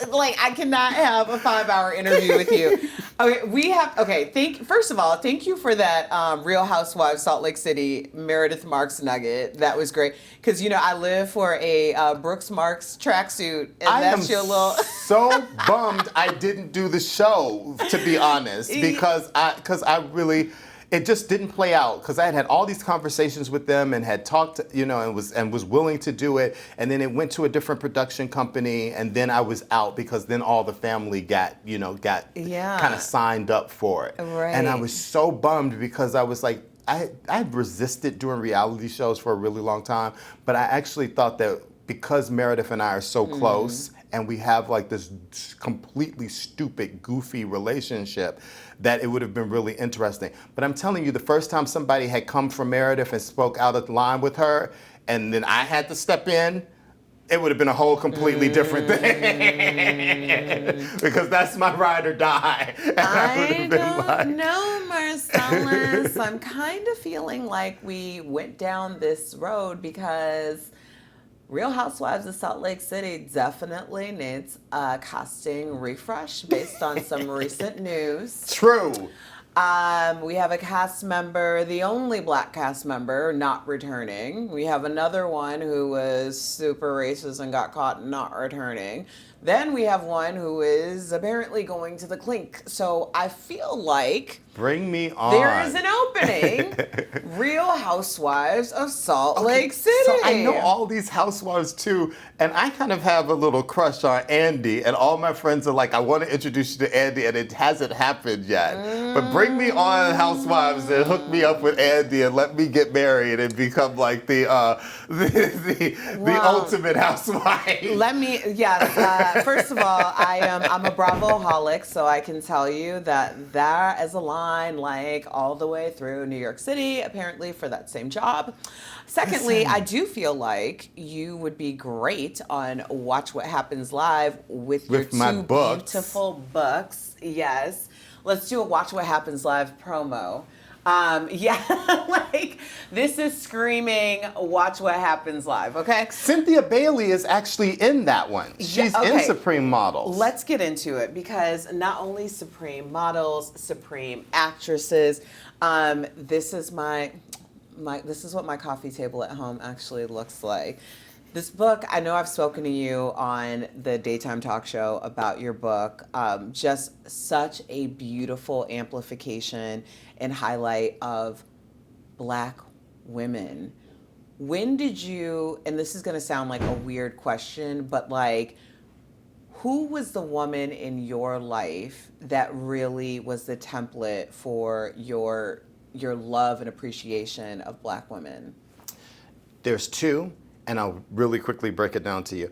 like I cannot have a 5-hour interview with you. Okay, first of all, thank you for that Real Housewives Salt Lake City Meredith Marks nugget. That was great because I live for a Brooks Marks tracksuit, and I am that's your little. so bummed I didn't do the show, to be honest, because I really, it just didn't play out, because I had all these conversations with them and had talked, and was willing to do it, and then it went to a different production company, and then I was out because then all the family got Yeah. kind of signed up for it, Right. and I was so bummed because I was like, I've resisted doing reality shows for a really long time, but I actually thought that because Meredith and I are so close and we have like this completely stupid, goofy relationship, that it would have been really interesting. But I'm telling you, the first time somebody had come from Meredith and spoke out of line with her, and then I had to step in, it would have been a whole completely different thing. Because that's my ride or die. And I don't know, Marcellus. I'm kind of feeling like we went down this road because Real Housewives of Salt Lake City definitely needs a casting refresh based on some recent news. True. We have a cast member, the only black cast member, not returning. We have another one who was super racist and got caught not returning. Then we have one who is apparently going to the clink. So I feel like Bring me on. there is an opening. Real Housewives of Salt Lake City. So I know all these housewives too, and I kind of have a little crush on Andy, and all my friends are like, I want to introduce you to Andy, and it hasn't happened yet. But bring me on Housewives and hook me up with Andy and let me get married and become like the ultimate housewife. First of all, I'm a Bravo-holic, so I can tell you that is a line like all the way through New York City, apparently, for that same job. Secondly, Listen. I do feel like you would be great on Watch What Happens Live with your my two books. beautiful books. Yes. Let's do a Watch What Happens Live promo. Like this is screaming Watch What Happens Live, okay? Cynthia Bailey is actually in that one. She's in okay. Supreme Models. Let's get into it because not only Supreme Models, Supreme Actresses, this is this is what my coffee table at home actually looks like. This book, I know I've spoken to you on the daytime talk show about your book. Just such a beautiful amplification and highlight of Black women. When did you, and this is going to sound like a weird question, but like, who was the woman in your life that really was the template for your love and appreciation of Black women? There's two, and I'll really quickly break it down to you.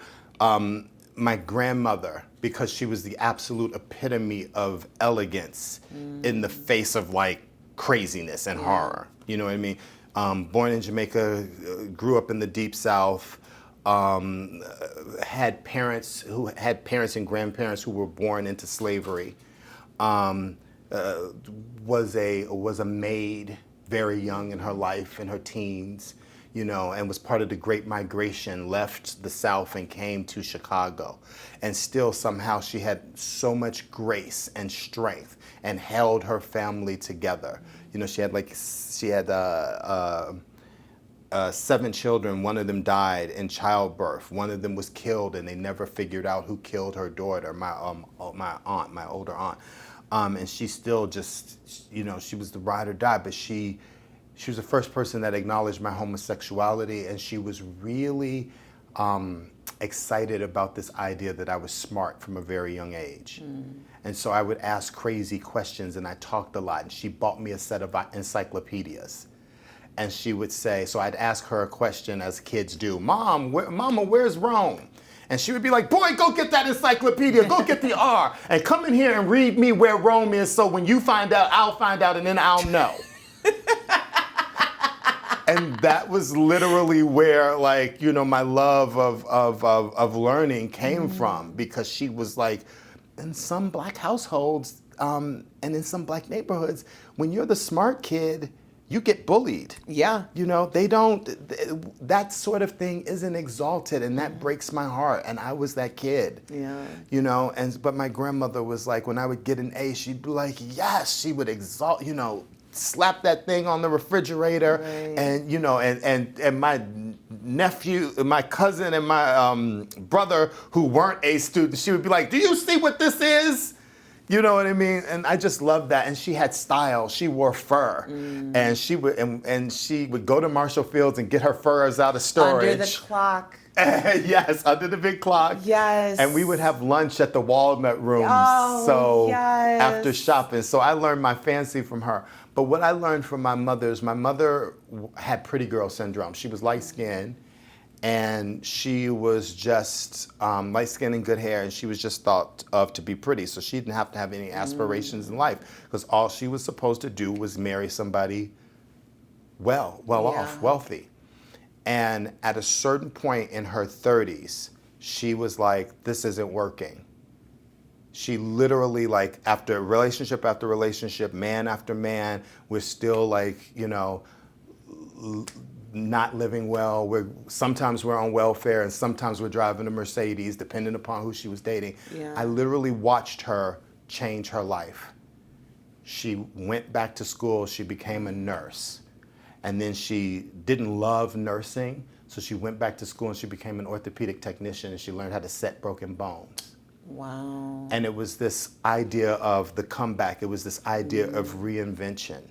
My grandmother, because she was the absolute epitome of elegance in the face of like craziness and horror. You know what I mean? Born in Jamaica, grew up in the Deep South, had parents and grandparents who were born into slavery. Was a maid very young in her life, in her teens, and was part of the Great Migration, left the South and came to Chicago. And still somehow she had so much grace and strength and held her family together. She had 7 children. One of them died in childbirth. One of them was killed, and they never figured out who killed her daughter, my older aunt. And she still just, she was the ride or die, but she was the first person that acknowledged my homosexuality, and she was really excited about this idea that I was smart from a very young age. And so I would ask crazy questions, and I talked a lot, and she bought me a set of encyclopedias. And she would say, so I'd ask her a question as kids do, Mama, where's Rome? And she would be like, boy, go get that encyclopedia, go get the R, and come in here and read me where Rome is, so when you find out, I'll find out, and then I'll know. And that was literally where, like, my love of learning came from, because she was like, in some Black households and in some Black neighborhoods, when you're the smart kid, you get bullied. Yeah. You know, they don't, that sort of thing isn't exalted, and that breaks my heart. And I was that kid. Yeah. You know, but my grandmother was like, when I would get an A, she'd be like, yes, she would exalt, you know, slap that thing on the refrigerator. Right. And, you know, and my nephew, my cousin, and my brother who weren't A students, she would be like, do you see what this is? You know what I mean? And I just loved that. And she had style. She wore fur. And she would and she would go to Marshall Fields and get her furs out of storage. Under the clock. Yes, under the big clock. Yes. And we would have lunch at the Walnut Room. Oh, so yes. after shopping. So I learned my fancy from her. But what I learned from my mother is my mother had pretty girl syndrome. She was light skinned. And she was just light skin and good hair, and she was just thought of to be pretty. So she didn't have to have any aspirations in life, because all she was supposed to do was marry somebody off, wealthy. And at a certain point in her 30s, she was like, this isn't working. She literally, like, after relationship after relationship, man after man, we're still like, you know, not living well. Sometimes we're on welfare, and sometimes we're driving a Mercedes, depending upon who she was dating. Yeah. I literally watched her change her life. She went back to school. She became a nurse. And then she didn't love nursing, so she went back to school and she became an orthopedic technician, and she learned how to set broken bones. Wow. And it was this idea of the comeback. It was this idea of reinvention.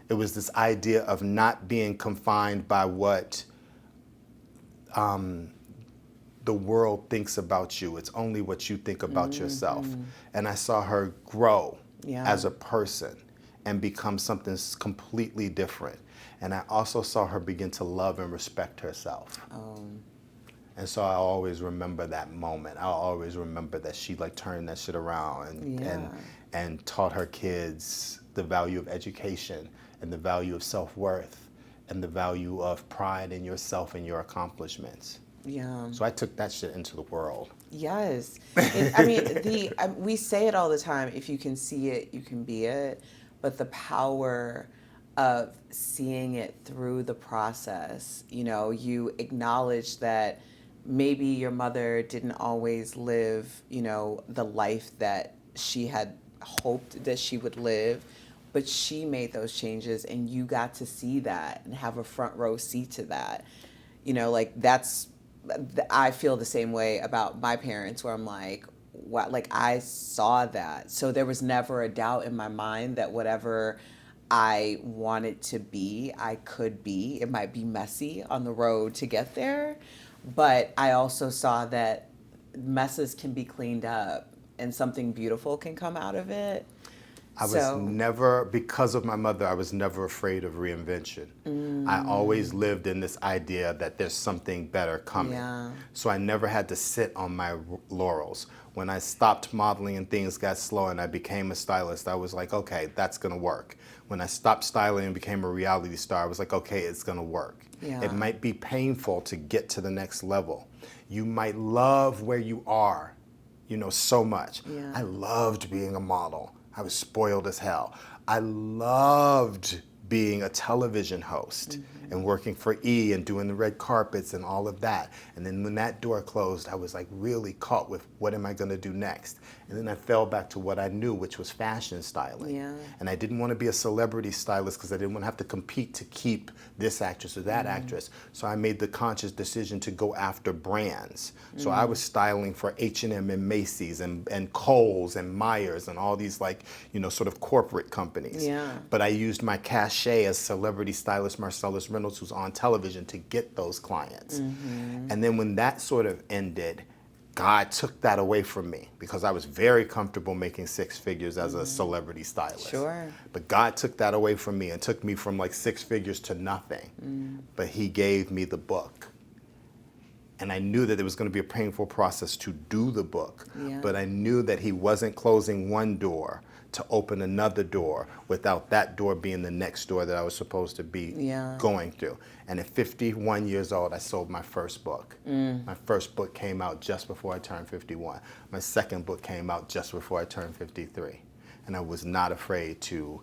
It was this idea of not being confined by what the world thinks about you. It's only what you think about yourself. And I saw her grow as a person and become something completely different. And I also saw her begin to love and respect herself. And so I always remember that moment. I always remember that she like turned that shit around and taught her kids the value of education and the value of self-worth and the value of pride in yourself and your accomplishments. Yeah. So I took that shit into the world. Yes. I mean, we say it all the time, if you can see it, you can be it. But the power of seeing it through the process, you know, you acknowledge that maybe your mother didn't always live, you know, the life that she had hoped that she would live, but she made those changes, and you got to see that and have a front row seat to that. You know, like I feel the same way about my parents, where I'm like, what, like I saw that. So there was never a doubt in my mind that whatever I wanted to be, I could be. It might be messy on the road to get there, but I also saw that messes can be cleaned up and something beautiful can come out of it. I was never, because of my mother, I was never afraid of reinvention. I always lived in this idea that there's something better coming. Yeah. So I never had to sit on my laurels. When I stopped modeling and things got slow and I became a stylist, I was like, okay, that's gonna work. When I stopped styling and became a reality star, I was like, okay, it's gonna work. Yeah. It might be painful to get to the next level. You might love where you are, you know, so much. Yeah. I loved being a model. I was spoiled as hell. I loved being a television host and working for E and doing the red carpets and all of that. And then when that door closed, I was like really caught with what am I gonna do next? And then I fell back to what I knew, which was fashion styling. Yeah. And I didn't want to be a celebrity stylist because I didn't want to have to compete to keep this actress or that actress. So I made the conscious decision to go after brands. So I was styling for H&M and Macy's and Kohl's and Myers and all these like, you know, sort of corporate companies. Yeah. But I used my cachet as celebrity stylist Marcellas Reynolds, who's on television, to get those clients. And then when that sort of ended, God took that away from me because I was very comfortable making six figures as a celebrity stylist. Sure. But God took that away from me and took me from like six figures to nothing. But he gave me the book. And I knew that it was going to be a painful process to do the book. Yeah. But I knew that he wasn't closing one door to open another door without that door being the next door that I was supposed to be going through. And at 51 years old, I sold my first book. My first book came out just before I turned 51. My second book came out just before I turned 53. And I was not afraid to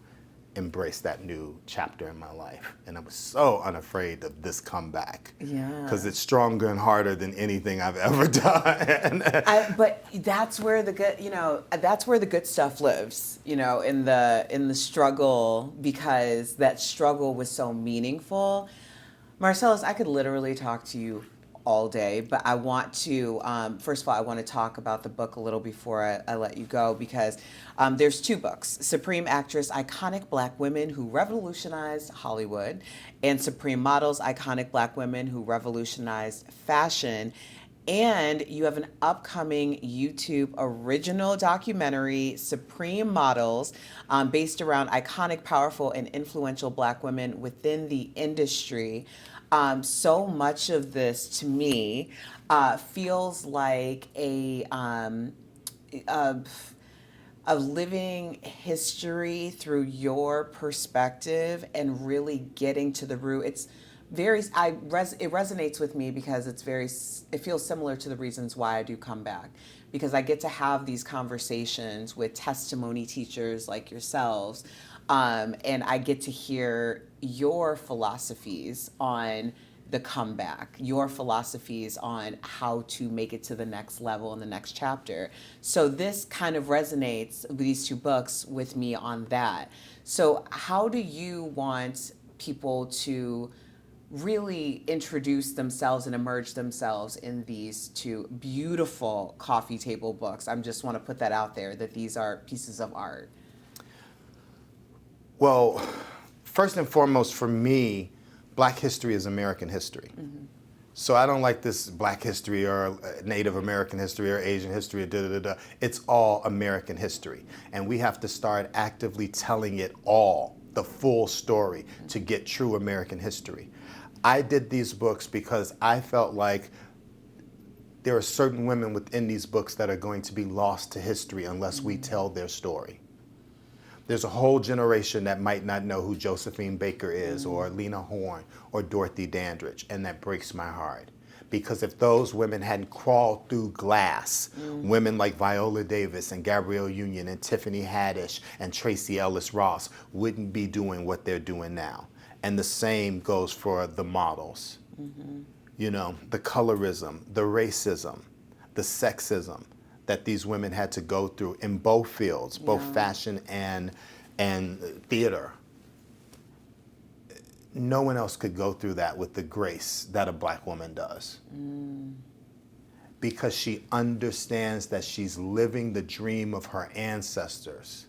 embrace that new chapter in my life. And I was so unafraid of this comeback. Yeah. Because it's stronger and harder than anything I've ever done. But that's where the good, that's where the good stuff lives, in the struggle, because that struggle was so meaningful. Marcellus, I could literally talk to you all day, but I want to, first of all, I want to talk about the book a little before I let you go, because there's two books: Supreme Actress, Iconic Black Women Who Revolutionized Hollywood, and Supreme Models, Iconic Black Women Who Revolutionized Fashion. And you have an upcoming YouTube original documentary, Supreme Models, based around iconic, powerful, and influential Black women within the industry. So much of this, to me, feels like a living history through your perspective and really getting to the root. It's very, it resonates with me because it feels similar to the reasons why I do come back, because I get to have these conversations with testimony teachers like yourselves, and I get to hear your philosophies on the comeback, your philosophies on how to make it to the next level in the next chapter. So this kind of resonates, these two books, with me on that. So how do you want people to really introduce themselves and emerge themselves in these two beautiful coffee table books? I just want to put that out there, that these are pieces of art. Well, first and foremost, for me, Black history is American history. Mm-hmm. So I don't like this Black history or Native American history or Asian history or da-da-da-da. It's all American history. And we have to start actively telling it all, the full story, to get true American history. I did these books because I felt like there are certain women within these books that are going to be lost to history unless we tell their story. There's a whole generation that might not know who Josephine Baker is, or Lena Horne, or Dorothy Dandridge, and that breaks my heart. Because if those women hadn't crawled through glass, women like Viola Davis and Gabrielle Union and Tiffany Haddish and Tracee Ellis Ross wouldn't be doing what they're doing now. And the same goes for the models. Mm-hmm. The colorism, the racism, the sexism that these women had to go through in both fields, both fashion and theater. No one else could go through that with the grace that a Black woman does. Because she understands that she's living the dream of her ancestors.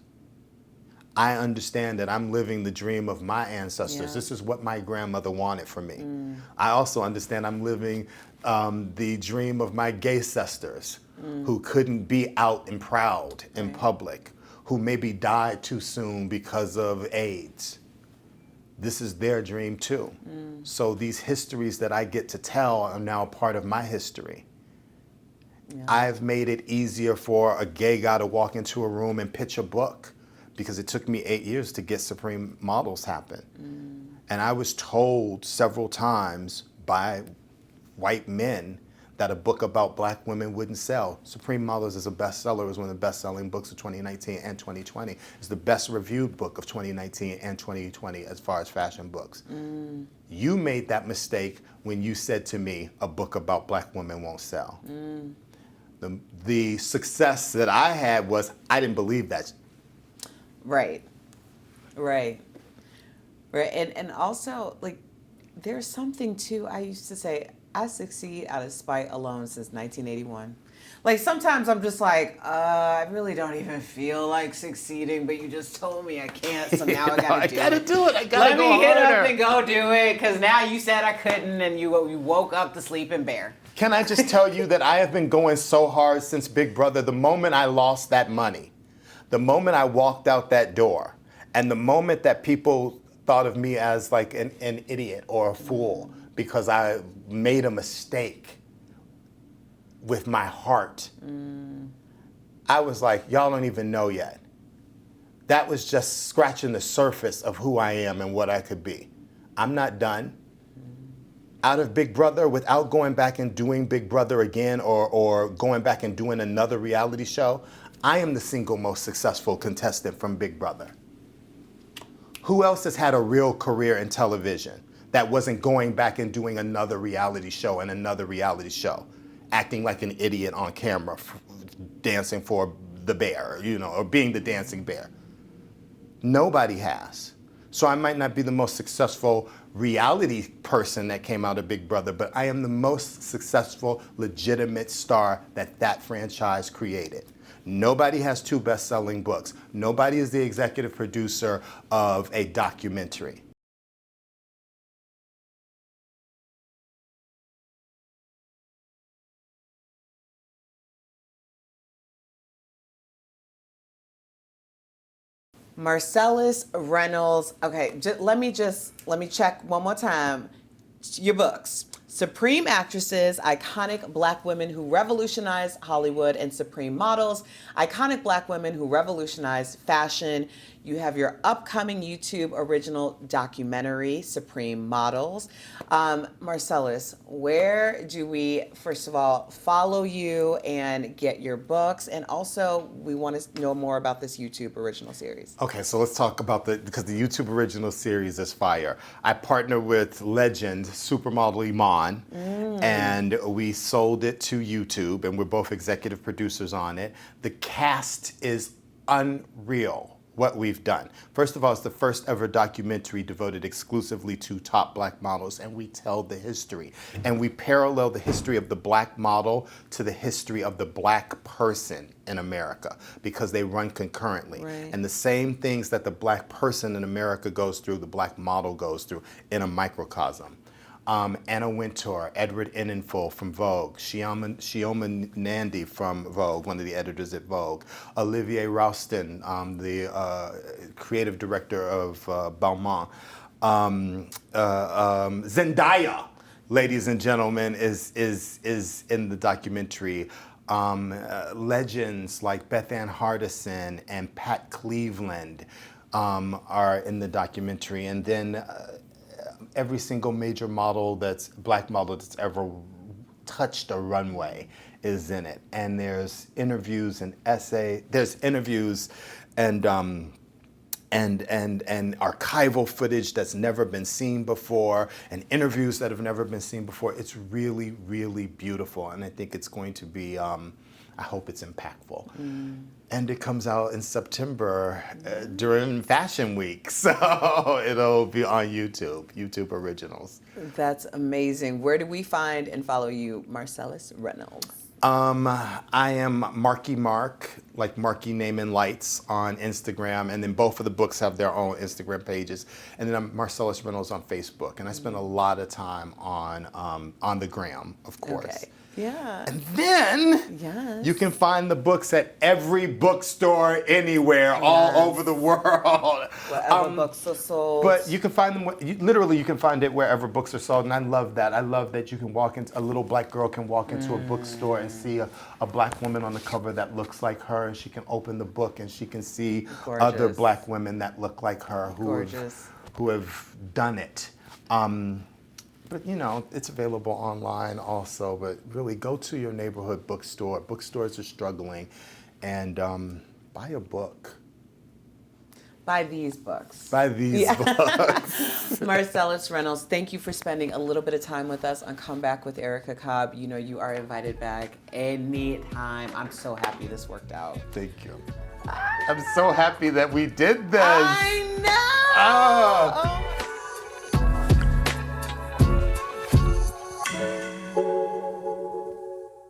I understand that I'm living the dream of my ancestors. Yeah. This is what my grandmother wanted for me. I also understand I'm living the dream of my gay sisters who couldn't be out and proud in public, who maybe died too soon because of AIDS. This is their dream too. So these histories that I get to tell are now part of my history. Yeah. I've made it easier for a gay guy to walk into a room and pitch a book, because it took me 8 years to get Supreme Models happen. And I was told several times by white men that a book about Black women wouldn't sell. Supreme Models is a bestseller. It was one of the best-selling books of 2019 and 2020. It's the best reviewed book of 2019 and 2020 as far as fashion books. You made that mistake when you said to me, a book about Black women won't sell. The success that I had was I didn't believe that. Right. And also, like, there's something too, I used to say, I succeed out of spite alone since 1981. Like, sometimes I'm just like, I really don't even feel like succeeding, but you just told me I can't, so now I gotta do it. I gotta do it. I gotta go harder. Let me get up and go do it, because now you said I couldn't, and you woke up the sleeping bear. Can I just tell you that I have been going so hard since Big Brother. The moment I lost that money, the moment I walked out that door, and the moment that people thought of me as like an idiot or a fool because I made a mistake with my heart, I was like, y'all don't even know yet. That was just scratching the surface of who I am and what I could be. I'm not done. Out of Big Brother, without going back and doing Big Brother again or going back and doing another reality show, I am the single most successful contestant from Big Brother. Who else has had a real career in television that wasn't going back and doing another reality show and another reality show, acting like an idiot on camera, dancing for the bear, you know, or being the dancing bear? Nobody has. So I might not be the most successful reality person that came out of Big Brother, but I am the most successful, legitimate star that that franchise created. Nobody has 2 best-selling books. Nobody is the executive producer of a documentary. Marcellas Reynolds. Okay, let me check one more time. Your books: Supreme Actresses, Iconic Black Women Who Revolutionized Hollywood, and Supreme Models, Iconic Black Women Who Revolutionized Fashion. You have your upcoming YouTube original documentary, Supreme Models. Marcellas, where do we, first of all, follow you and get your books? And also, we want to know more about this YouTube original series. Okay, so let's talk about because the YouTube original series is fire. I partner with legend supermodel Iman, and we sold it to YouTube, and we're both executive producers on it. The cast is unreal. What we've done. First of all, it's the first ever documentary devoted exclusively to top black models, and we tell the history. And we parallel the history of the black model to the history of the black person in America, because they run concurrently. Right. And the same things that the black person in America goes through, the black model goes through in a microcosm. Anna Wintour, Edward Enninful from Vogue, Shioma Nandi from Vogue, one of the editors at Vogue, Olivier Roustin, the creative director of Balmain, Zendaya, ladies and gentlemen, is in the documentary. Legends like Beth Ann Hardison and Pat Cleveland are in the documentary, and then every single major model black model that's ever touched a runway is in it. And there's interviews and there's interviews and archival footage that's never been seen before, and interviews that have never been seen before. It's really, really beautiful, and I think it's going to be, I hope it's impactful. And it comes out in September during Fashion Week, so it'll be on YouTube Originals. That's amazing. Where do we find and follow you, Marcellas Reynolds? I am Marky Mark, like Marky Name and Lights on Instagram, and then both of the books have their own Instagram pages. And then I'm Marcellas Reynolds on Facebook, and I spend a lot of time on the gram, of course. Okay. Yeah. And then you can find the books at every bookstore anywhere, all over the world. Wherever books are sold. But you can find them, literally you can find it wherever books are sold, and I love that. I love that you can walk into, a little black girl can walk into a bookstore and see a black woman on the cover that looks like her, and she can open the book and she can see other black women that look like her who have done it. But you know, it's available online also, but really go to your neighborhood bookstore. Bookstores are struggling, and buy a book. Buy these books. Buy these books. Marcellas Reynolds, thank you for spending a little bit of time with us on Come Back with Erica Cobb. You know you are invited back anytime. I'm so happy this worked out. Thank you. I'm so happy that we did this. I know. Oh